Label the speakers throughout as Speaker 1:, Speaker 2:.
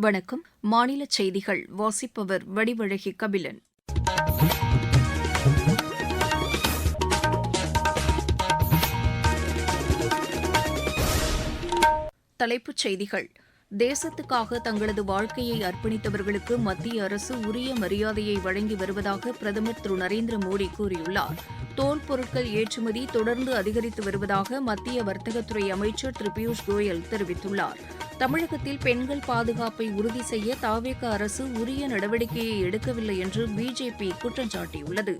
Speaker 1: வணக்கம். மாநில செய்திகள் வாசிப்பவர் வடிவழகி கபிலன். தலைப்புச் செய்திகள். தேசத்துக்காக தங்களது வாழ்க்கையை அர்ப்பணித்தவர்களுக்கு மத்திய அரசு உரிய மரியாதையை வழங்கி வருவதாக பிரதமர் திரு நரேந்திர மோடி கூறியுள்ளார். தோல் பொருட்கள் ஏற்றுமதி தொடர்ந்து அதிகரித்து வருவதாக மத்திய வர்த்தகத்துறை அமைச்சர் திரு பியூஷ் கோயல் தெரிவித்துள்ளார். தமிழகத்தில் பெண்கள் பாதுகாப்பை உறுதி செய்ய தவேக அரசு உரிய நடவடிக்கையை எடுக்கவில்லை என்று பிஜேபி குற்றம் சாட்டியுள்ளது.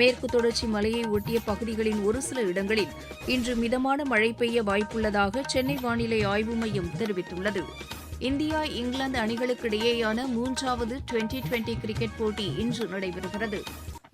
Speaker 1: மேற்கு தொடர்ச்சி மலையை ஒட்டிய பகுதிகளின் ஒரு சில இடங்களில் இன்று மிதமான மழை பெய்ய வாய்ப்புள்ளதாக சென்னை வானிலை ஆய்வு மையம் தெரிவித்துள்ளது. இந்தியா இங்கிலாந்து அணிகளுக்கிடையேயான 3வது டுவெண்டி கிரிக்கெட் போட்டி இன்று நடைபெறுகிறது.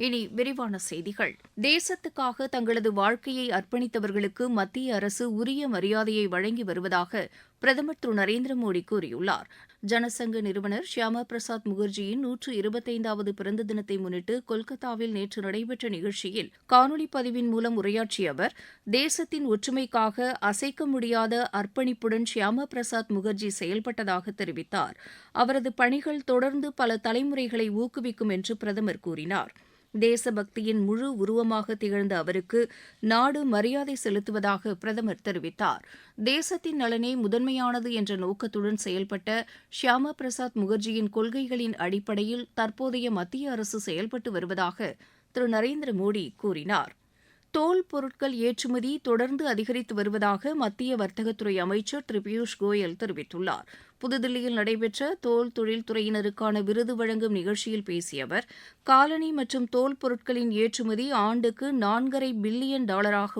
Speaker 1: இனி விரிவான செய்திகள். தேசத்துக்காக தங்களது வாழ்க்கையை அர்ப்பணித்தவர்களுக்கு மத்திய அரசு உரிய மரியாதையை வழங்கி வருவதாக பிரதமர் திரு நரேந்திர மோடி கூறியுள்ளார். ஜனசங்க நிறுவனர் ஷியாமா பிரசாத் முகர்ஜியின் 125வது பிறந்த தினத்தை முன்னிட்டு கொல்கத்தாவில் நேற்று நடைபெற்ற நிகழ்ச்சியில் காணொலி பதிவின் மூலம் உரையாற்றிய அவர், தேசத்தின் ஒற்றுமைக்காக அசைக்க முடியாத அர்ப்பணிப்புடன் ஷியாமா பிரசாத் முகர்ஜி செயல்பட்டதாக தெரிவித்தார். அவரது பணிகள் தொடர்ந்து பல தலைமுறைகளை ஊக்குவிக்கும் என்று பிரதமர் கூறினார். தேசபக்தியின் முழு உருவமாக திகழ்ந்த அவருக்கு நாடு மரியாதை செலுத்துவதாக பிரதமர் தெரிவித்தார். தேசத்தின் நலனே முதன்மையானது என்ற நோக்கத்துடன் செயல்பட்ட ஷியாமா பிரசாத் முகர்ஜியின் கொள்கைகளின் அடிப்படையில் தற்போதைய மத்திய அரசு செயல்பட்டு வருவதாக திரு நரேந்திர மோடி கூறினார். தோல் பொருட்கள் ஏற்றுமதி தொடர்ந்து அதிகரித்து வருவதாக மத்திய வர்த்தகத்துறை அமைச்சர் திரு பியூஷ் கோயல் தெரிவித்துள்ளார். புதுதில்லியில் நடைபெற்ற தோல் தொழில்துறையினருக்கான விருது வழங்கும் நிகழ்ச்சியில் பேசிய அவர், காலணி மற்றும் தோல் பொருட்களின் ஏற்றுமதி ஆண்டுக்கு $4.5 பில்லியன்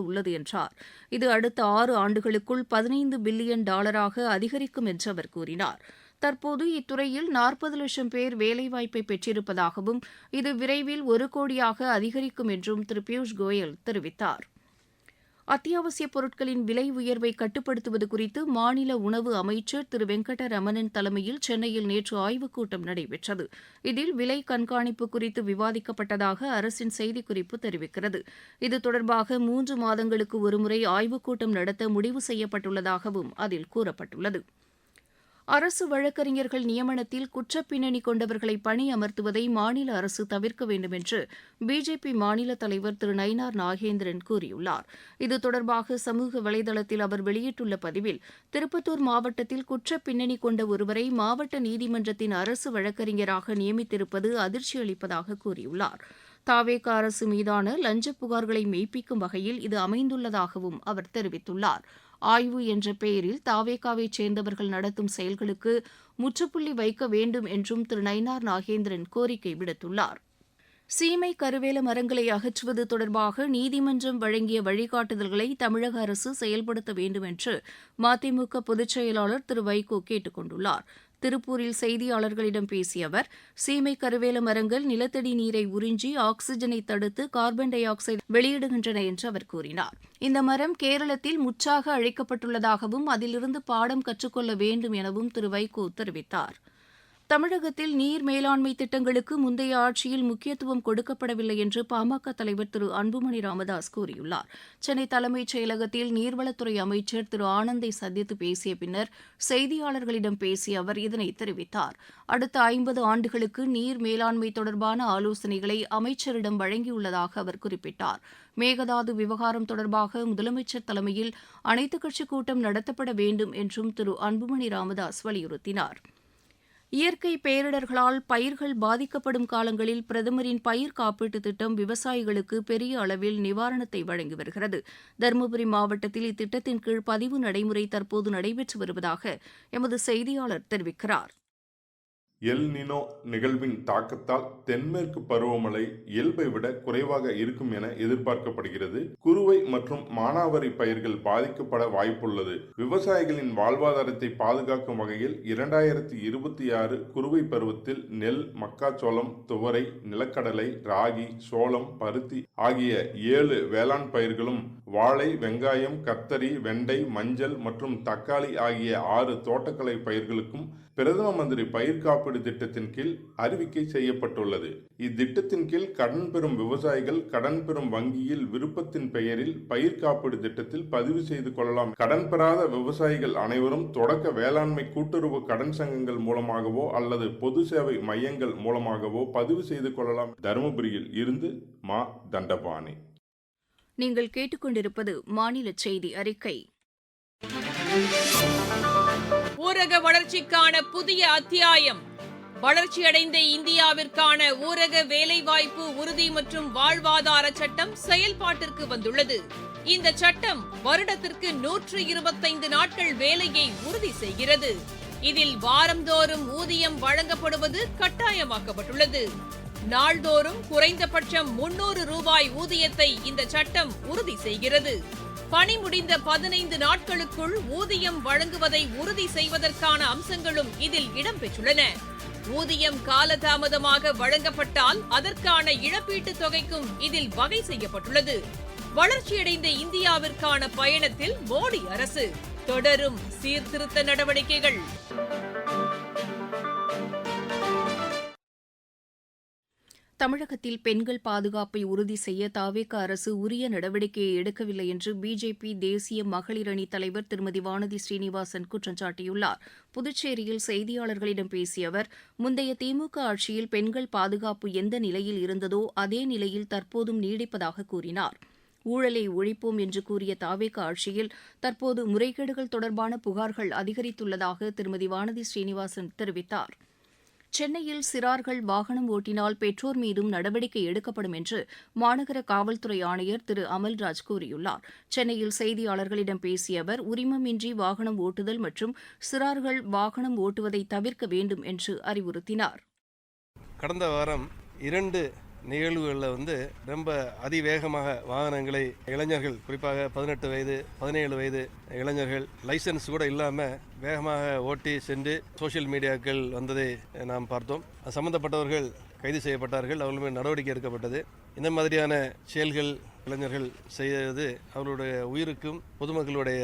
Speaker 1: உள்ளது என்றார். இது அடுத்த 6 ஆண்டுகளுக்குள் $15 பில்லியன் அதிகரிக்கும் என்று அவர் கூறினார். தற்போது இத்துறையில் 40 லட்சம் பேர் வேலைவாய்ப்பை பெற்றிருப்பதாகவும் இது விரைவில் 1 கோடியாக அதிகரிக்கும் என்றும் திரு பியூஷ் கோயல் தெரிவித்தார். அத்தியாவசியப் பொருட்களின் விலை உயர்வை கட்டுப்படுத்துவது குறித்து மாநில உணவு அமைச்சர் திரு வெங்கடரமணன் தலைமையில் சென்னையில் நேற்று ஆய்வுக் கூட்டம் நடைபெற்றது. இதில் விலை கண்காணிப்பு குறித்து விவாதிக்கப்பட்டதாக அரசின் செய்திக்குறிப்பு தெரிவிக்கிறது. இது தொடர்பாக 3 மாதங்களுக்கு ஒருமுறை ஆய்வுக் கூட்டம் நடத்த முடிவு செய்யப்பட்டுள்ளதாகவும் அதில் கூறப்பட்டுள்ளது. அரசு வழக்கறிஞர்கள் நியமனத்தில் குற்றப் பின்னணி கொண்டவர்களை பணி அமர்த்துவதை மாநில அரசு தவிர்க்க வேண்டும் என்று பிஜேபி மாநில தலைவர் திரு நயினார் நாகேந்திரன் கூறியுள்ளார். இது தொடர்பாக சமூக வலைதளத்தில் அவர் வெளியிட்டுள்ள பதிவில், திருப்பத்தூர் மாவட்டத்தில் குற்றப் பின்னணி கொண்ட ஒருவரை மாவட்ட நீதிமன்றத்தின் அரசு வழக்கறிஞராக நியமித்திருப்பது அதிர்ச்சி அளிப்பதாக கூறியுள்ளார். தவேக அரசு மீதான லஞ்ச புகார்களை மெய்ப்பிக்கும் வகையில் இது அமைந்துள்ளதாகவும் அவர் தெரிவித்துள்ளார். ஆய்வு என்ற பெயரில் தவேகாவைச் சேர்ந்தவர்கள் நடத்தும் செயல்களுக்கு முற்றுப்புள்ளி வைக்க வேண்டும் என்றும் திரு நயினார் நாகேந்திரன் கோரிக்கை விடுத்துள்ளார். சீமை கருவேல மரங்களை அகற்றுவது தொடர்பாக நீதிமன்றம் வழங்கிய வழிகாட்டுதல்களை தமிழக அரசு செயல்படுத்த வேண்டும் என்று மதிமுக பொதுச் செயலாளர் திரு வைகோ கேட்டுக் கொண்டுள்ளார். திருப்பூரில் செய்தியாளர்களிடம் பேசிய அவர், சீமை கருவேல மரங்கள் நிலத்தடி நீரை உறிஞ்சி ஆக்ஸிஜனை தடுத்து கார்பன் டை ஆக்சைடு வெளியிடுகின்றன என்று அவர் கூறினார். இந்த மரம் கேரளத்தில் முற்றாக அழிக்கப்பட்டுள்ளதாகவும் அதிலிருந்து பாடம் கற்றுக்கொள்ள வேண்டும் எனவும் திரு வைகோ தெரிவித்தார். தமிழகத்தில் நீர் மேலாண்மை திட்டங்களுக்கு முந்தைய ஆட்சியில் முக்கியத்துவம் கொடுக்கப்படவில்லை என்று பாமக தலைவர் திரு அன்புமணி ராமதாஸ் கூறியுள்ளார். சென்னை தலைமைச் செயலகத்தில் நீர்வளத்துறை அமைச்சர் திரு ஆனந்தை சந்தித்து பேசிய பின்னர் செய்தியாளர்களிடம் பேசிய அவர் இதனை தெரிவித்தார். அடுத்த 50 ஆண்டுகளுக்கு நீர் மேலாண்மை தொடர்பான ஆலோசனைகளை அமைச்சரிடம் வழங்கியுள்ளதாக அவர் குறிப்பிட்டார். மேகதாது விவகாரம் தொடர்பாக முதலமைச்சர் தலைமையில் அனைத்துக் கட்சிக் கூட்டம் நடத்தப்பட வேண்டும் என்றும் திரு அன்புமணி ராமதாஸ் வலியுறுத்தினார். இயற்கை பேரிடர்களால் பயிர்கள் பாதிக்கப்படும் காலங்களில் பிரதமரின் பயிர் காப்பீட்டுத் திட்டம் விவசாயிகளுக்கு பெரிய அளவில் நிவாரணத்தை வழங்கி வருகிறது. தருமபுரி மாவட்டத்தில் இத்திட்டத்தின் கீழ் பதிவு நடைமுறை தற்போது நடைபெற்று வருவதாக எமது செய்தியாளர் தெரிவிக்கிறார்.
Speaker 2: எல் நினோ நிகழ்வின் தாக்கத்தால் தென்மேற்கு பருவமழை இயல்பை விட குறைவாக இருக்கும் என எதிர்பார்க்கப்படுகிறது. குறுவை மற்றும் மானாவாரி பயிர்கள் பாதிக்கப்பட வாய்ப்புள்ளது. விவசாயிகளின் வாழ்வாதாரத்தை பாதுகாக்கும் வகையில் 2026 குறுவை பருவத்தில் நெல், மக்காச்சோளம், துவரை, நிலக்கடலை, ராகி, சோளம், பருத்தி ஆகிய 7 வேளாண் பயிர்களும், வாழை, வெங்காயம், கத்தரி, வெண்டை, மஞ்சள் மற்றும் தக்காளி ஆகிய 6 தோட்டக்கலை பயிர்களுக்கும் பிரதம மந்திரி பயிர் காப்பீடு திட்டத்தின் கீழ் அறிவிக்கை செய்யப்பட்டுள்ளது. இத்திட்டத்தின் கீழ் கடன் பெறும் விவசாயிகள் கடன் பெறும் வங்கியில் விருப்பத்தின் பெயரில் பயிர் காப்பீடு திட்டத்தில் பதிவு செய்து கொள்ளலாம். கடன் பெறாத விவசாயிகள் அனைவரும் தொடக்க வேளாண்மை கூட்டுறவு கடன் சங்கங்கள் மூலமாகவோ அல்லது பொது சேவை மையங்கள் மூலமாகவோ பதிவு செய்து கொள்ளலாம். தருமபுரியில் இருந்து மா தண்டபாணி.
Speaker 1: நீங்கள் கேட்டுக்கொண்டிருப்பது மாநில செய்தி அறிக்கை.
Speaker 3: ஊரக வளர்ச்சிக்கான புதிய அத்தியாயம். வளர்ச்சியடைந்த இந்தியாவிற்கான ஊரக வேலைவாய்ப்பு உறுதி மற்றும் வாழ்வாதார சட்டம் செயல்பாட்டிற்கு வந்துள்ளது. இந்த சட்டம் வருடத்திற்கு 125 நாட்கள் வேலையை உறுதி செய்கிறது. இதில் வாரந்தோறும் ஊதியம் வழங்கப்படுவது கட்டாயமாக்கப்பட்டுள்ளது. நாள்தோறும் குறைந்தபட்சம் 300 ரூபாய் ஊதியத்தை இந்த சட்டம் உறுதி செய்கிறது. பணி முடிந்த 15 நாட்களுக்குள் ஊதியம் வழங்குவதை உறுதி செய்வதற்கான அம்சங்களும் இதில் இடம்பெற்றுள்ளன. ஊதியம் காலதாமதமாக வழங்கப்பட்டால் அதற்கான இழப்பீட்டுத் தொகைக்கும் இதில் வகை செய்யப்பட்டுள்ளது. வளர்ச்சியடைந்த இந்தியாவிற்கான பயணத்தில் மோடி அரசு தொடரும் சீர்திருத்த நடவடிக்கைகள்.
Speaker 1: தமிழகத்தில் பெண்கள் பாதுகாப்பை உறுதி செய்ய தாவேக அரசு உரிய நடவடிக்கையை எடுக்கவில்லை என்று பிஜேபி தேசிய மகளிர் அணி தலைவர் திருமதி வானதி ஸ்ரீனிவாசன் குற்றம் சாட்டியுள்ளார். புதுச்சேரியில் செய்தியாளர்களிடம் பேசிய அவர், முந்தைய திமுக ஆட்சியில் பெண்கள் பாதுகாப்பு எந்த நிலையில் இருந்ததோ அதே நிலையில் தற்போதும் நீடிப்பதாக கூறினார். ஊழலை ஒழிப்போம் என்று கூறிய தாவேக ஆட்சியில் தற்போது முறைகேடுகள் தொடர்பான புகார்கள் அதிகரித்துள்ளதாக திருமதி வானதி ஸ்ரீனிவாசன் தெரிவித்தார். சென்னையில் சிறார்கள் வாகனம் ஓட்டினால் பெற்றோர் மீதும் நடவடிக்கை எடுக்கப்படும் என்று மாநகர காவல்துறை ஆணையர் திரு அமல்ராஜ் கூறியுள்ளார். சென்னையில் செய்தியாளர்களிடம் பேசிய அவர், உரிமமின்றி வாகனம் ஓட்டுதல் மற்றும் சிறார்கள் வாகனம் ஓட்டுவதை தவிர்க்க வேண்டும் என்று அறிவுறுத்தினார்.
Speaker 4: கடந்த வாரம் 2 நிகழ்வுகளில் ரொம்ப அதிவேகமாக வாகனங்களை இளைஞர்கள், குறிப்பாக 18 வயது 17 வயது இளைஞர்கள் லைசன்ஸ் கூட இல்லாமல் வேகமாக ஓட்டி சென்று சோஷியல் மீடியாக்கள் வந்ததை நாம் பார்த்தோம். அது சம்பந்தப்பட்டவர்கள் கைது செய்யப்பட்டார்கள். அவர்கள் மீது நடவடிக்கை எடுக்கப்பட்டது. இந்த மாதிரியான செயல்கள் இளைஞர்கள் செய்வது அவர்களுடைய உயிருக்கும் பொதுமக்களுடைய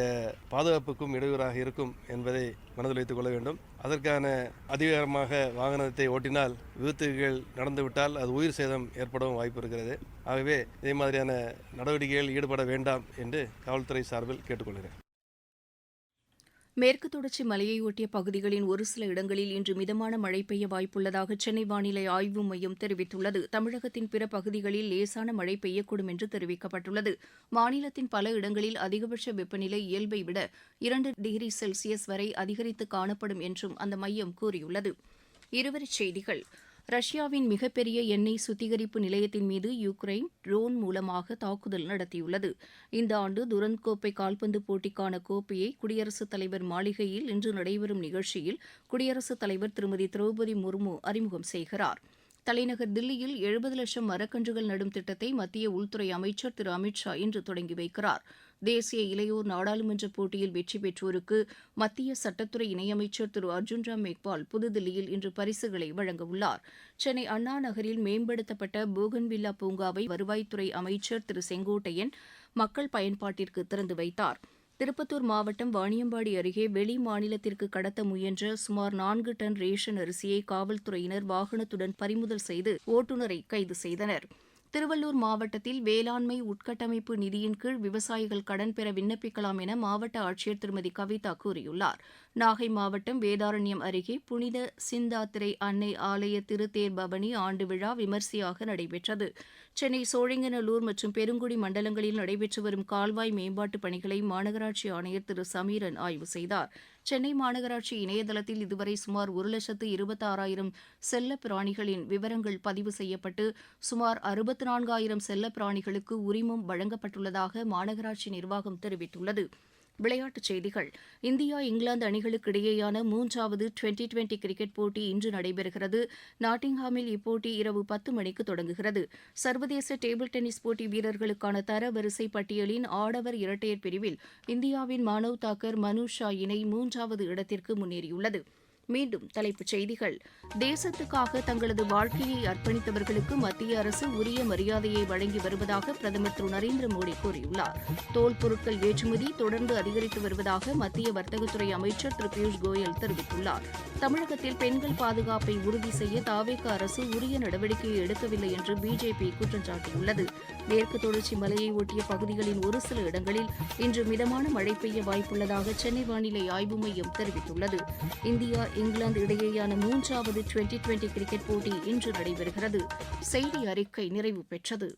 Speaker 4: பாதுகாப்புக்கும் இடையூறாக இருக்கும் என்பதை மனதில் வைத்துக் கொள்ள வேண்டும். அதற்கான அதிகாரமாக வாகனத்தை ஓட்டினால் விபத்துகள் நடந்துவிட்டால் அது உயிர் சேதம் ஏற்படவும் வாய்ப்பு இருக்கிறது. ஆகவே இதே மாதிரியான நடவடிக்கைகள் ஈடுபட வேண்டாம் என்று காவல்துறை சார்பில் கேட்டுக்கொள்கிறேன்.
Speaker 1: மேற்கு தொடர்ச்சி மலையையொட்டிய பகுதிகளின் ஒரு சில இடங்களில் இன்று மிதமான மழை பெய்ய வாய்ப்புள்ளதாக சென்னை வானிலை ஆய்வு மையம் தெரிவித்துள்ளது. தமிழகத்தின் பிற பகுதிகளில் லேசான மழை பெய்யக்கூடும் என்று தெரிவிக்கப்பட்டுள்ளது. மாநிலத்தின் பல இடங்களில் அதிகபட்ச வெப்பநிலை இயல்பை விட 2 டிகிரி செல்சியஸ் வரை அதிகரித்து காணப்படும் என்றும் அந்த மையம் கூறியுள்ளது. இருவரிச் செய்திகள். ரஷ்யாவின் மிகப்பெரிய எண்ணெய் சுத்திகரிப்பு நிலையத்தின் மீது யுக்ரைன் ட்ரோன் மூலமாக தாக்குதல் நடத்தியுள்ளது. இந்த ஆண்டு துரந்த் கோப்பை கால்பந்து போட்டிக்கான கோப்பையை குடியரசுத் தலைவர் மாளிகையில் இன்று நடைபெறும் நிகழ்ச்சியில் குடியரசுத் தலைவர் திருமதி திரௌபதி முர்மு அறிமுகம் செய்கிறார். தலைநகர் தில்லியில் 70 லட்சம் மரக்கன்றுகள் நடும் திட்டத்தை மத்திய உள்துறை அமைச்சர் திரு அமித் ஷா இன்று தொடங்கி வைக்கிறார். தேசிய இளையோர் நாடாளுமன்ற போட்டியில் வெற்றி பெற்றோருக்கு மத்திய சட்டத்துறை இணையமைச்சர் திரு அர்ஜுன் ராம் மேக்வால் புதுதில்லியில் இன்று பரிசுகளை வழங்கவுள்ளார். சென்னை அண்ணா நகரில் மேம்படுத்தப்பட்ட போகன்வில்லா பூங்காவை வருவாய்த்துறை அமைச்சர் திரு செங்கோட்டையன் மக்கள் பயன்பாட்டிற்கு திறந்து வைத்தார். திருப்பத்தூர் மாவட்டம் வாணியம்பாடி அருகே வெளி மாநிலத்திற்கு கடத்த முயன்ற சுமார் 4 டன் ரேஷன் அரிசியை காவல்துறையினர் வாகனத்துடன் பறிமுதல் செய்து ஓட்டுநரை கைது செய்தனர். திருவள்ளூர் மாவட்டத்தில் வேளாண்மை உட்கட்டமைப்பு நிதியின் கீழ் விவசாயிகள் கடன் பெற விண்ணப்பிக்கலாம் என மாவட்ட ஆட்சியர் திருமதி கவிதா கூறியுள்ளார். நாகை மாவட்டம் வேதாரண்யம் அருகே புனித சிந்தாத்திரை அன்னை ஆலய திருத்தேர் பவனி ஆண்டு விழா விமரிசையாக நடைபெற்றது. சென்னை சோழிங்கநல்லூர் மற்றும் பெருங்குடி மண்டலங்களில் நடைபெற்று வரும் கால்வாய் மேம்பாட்டுப் பணிகளை மாநகராட்சி ஆணையர் திரு சமீரன் ஆய்வு செய்தார். சென்னை மாநகராட்சி இணையதளத்தில் இதுவரை சுமார் 1,26,000 செல்லப் பிராணிகளின் விவரங்கள் பதிவு செய்யப்பட்டு சுமார் 64,000 செல்லப் பிராணிகளுக்கு உரிமம் வழங்கப்பட்டுள்ளதாக மாநகராட்சி நிர்வாகம் தெரிவித்துள்ளது. விளையாட்டுச் செய்திகள். இந்தியா இங்கிலாந்து அணிகளுக்கு இடையேயான 3வது டுவெண்டி கிரிக்கெட் போட்டி இன்று நடைபெறுகிறது. நாட்டிங்ஹாமில் இப்போட்டி இரவு 10 மணிக்கு தொடங்குகிறது. சர்வதேச டேபிள் டென்னிஸ் போட்டி வீரர்களுக்கான தரவரிசை பட்டியலின் ஆடவர் இரட்டையர் பிரிவில் இந்தியாவின் மானவ் தாக்கர் மனு ஷா இணை 3வது இடத்திற்கு முன்னேறியுள்ளது. மீண்டும் தலைப்புச் செய்திகள். தேசத்துக்காக தங்களது வாழ்க்கையை அர்ப்பணித்தவர்களுக்கு மத்திய அரசு உரிய மரியாதையை வழங்கி வருவதாக பிரதமர் திரு நரேந்திர மோடி கூறியுள்ளார். தோல் பொருட்கள் ஏற்றுமதி தொடர்ந்து அதிகரித்து வருவதாக மத்திய வர்த்தகத்துறை அமைச்சர் திரு பியூஷ் கோயல் தெரிவித்துள்ளார். தமிழகத்தில் பெண்கள் பாதுகாப்பை உறுதி செய்ய தாவேக அரசு உரிய நடவடிக்கையை எடுக்கவில்லை என்று பிஜேபி குற்றம் சாட்டியுள்ளது. மேற்கு தொடர்ச்சி மலையை ஒட்டிய பகுதிகளின் ஒரு சில இடங்களில் இன்று மிதமான மழை பெய்ய வாய்ப்புள்ளதாக சென்னை வானிலை ஆய்வு மையம் தெரிவித்துள்ளது. இந்தியா இங்கிலாந்து இடையேயான 3வது டுவெண்டி கிரிக்கெட் போட்டி இன்று நடைபெறுகிறது. செய்தி அறிக்கை நிறைவு பெற்றது.